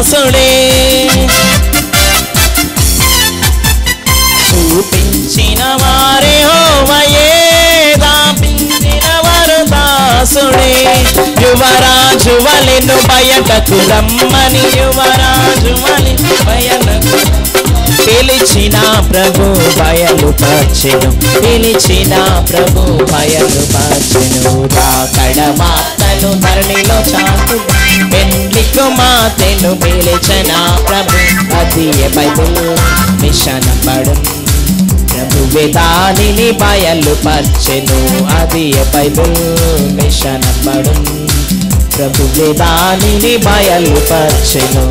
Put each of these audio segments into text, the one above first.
దాసుడే చూపించిన వారే హోవయే దాపించిన వారు దాసుడే యువరాజు వలెను బయటకు రమ్మని యువరాజు వలెను బయటకు పిలిచిన ప్రభు బయలుపరచెను పిలిచిన ప్రభు బయలుపరచెను రాకడ వార్తను ధరణిలో చాటు పెండ్లి కుమార్తెను పిలిచిన ప్రభు అది బైబిల్ మిషన్ పడు ప్రభువే దానిని బయలుపరచెను అది బైబిల్ మిషన్ పడు ప్రభువే దానిని బయలుపరచెను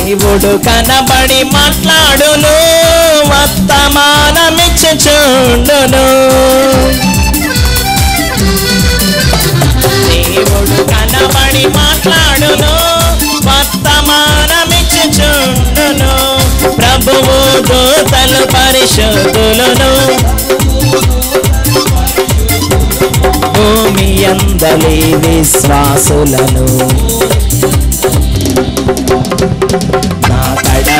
దేవుడు కనబడి మాట్లాడును వర్తమానమిచ్చుచుండును దేవుడు కనబడి మాట్లాడును వర్తమానమిచ్చుచుండును ప్రభువు దూతలు పరిశుద్ధులను భూమి అందలి విశ్వాసులను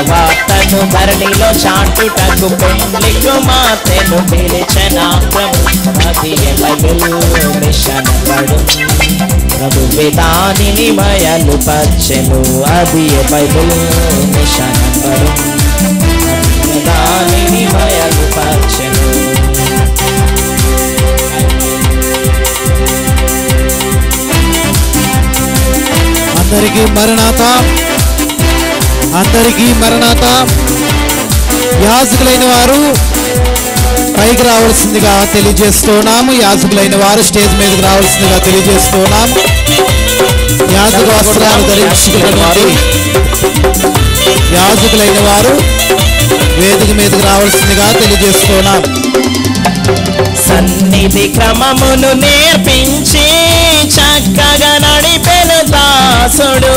వార్తను ధరణిలో చాటుటకు పెండ్లి కుమార్తెను పిలిచిన ప్రభు అది బైబిల్ మిషన్ పడు ప్రభువే దానిని బయలుపరచెను అది బైబిల్ మిషన్ పడు దానిని బయలుపరచెను అందరికీ మరణాత అందరికీ మరణాత యాజకులైన వారు పైకి రావాల్సిందిగా తెలియజేస్తున్నాము యాజకులైన వారు స్టేజ్ మీదకి రావాల్సిందిగా తెలియజేస్తున్నాము యాజక వస్త్రాలు ధరించుకున్నటువంటి యాజకులైన వారు వేదిక మీదకి రావాల్సిందిగా తెలియజేస్తున్నాం సన్నిధి క్రమమును నేర్పించి చక్కగా నడిపెను దాసుడు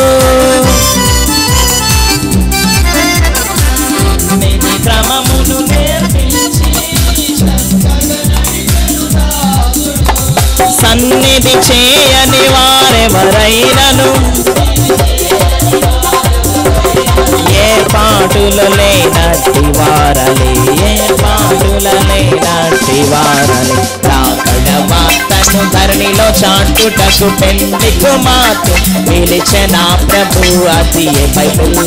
క్రమమును నేర్పించి సన్నిధి చేయని వారెవరైనను ఏర్పాటులు లేనట్టి వారలే ఏర్పాటులు లేనట్టి వారలే రాకడ వార్తను ధరణిలో చాటుటకు పెండ్లి కుమార్తె పిలిచిన ప్రభు అది బైబిల్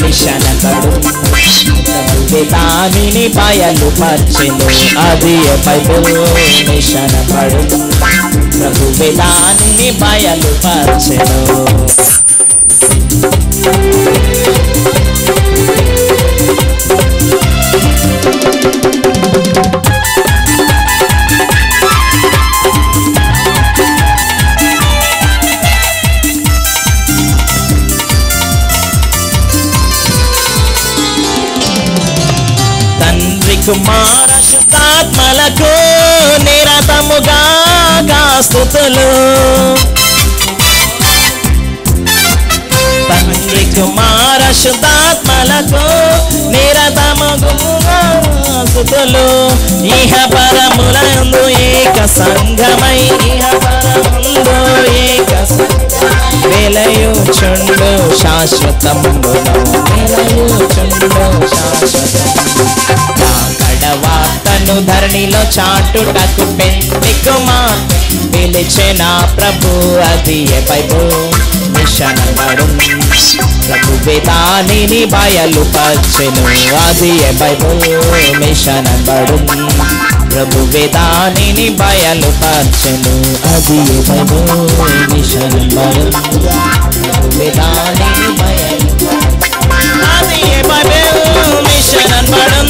మిషన్ పడు ప్రభువే దానిని బయలుపరచెను అది బైబిల్ మిషన్ పడు ప్రభువే దానిని బయలుపరచెను కుమార శుద్ధాత్మలకు నిరతముగా స్తుతులు తండ్రి కుమార శుద్ధాత్మలకు నిరతముగా స్తుతులు ఇహ పరములందు ఏక సంఘమై ఇహ పరముందు ఏక వెలయుచుండు శాశ్వతమును వెలయుచుండు శాశ్వతము వార్తను ధరణిలో చాటుటకు పెండ్లి కుమార్తె పిలిచిన ప్రభు అది బైబిల్ మిషన్ పడు ప్రభువే దానిని బయలుపరచెను అది బైబిల్ మిషన్ పడు ప్రభువే దానిని బయలుపరచెను అది బైబిల్ మిషన్ పడు ప్రభువే దానిని అది బైబిల్ మిషన్ పడు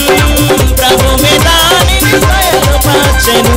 ప్రభువే దానిని బయలుపరచెను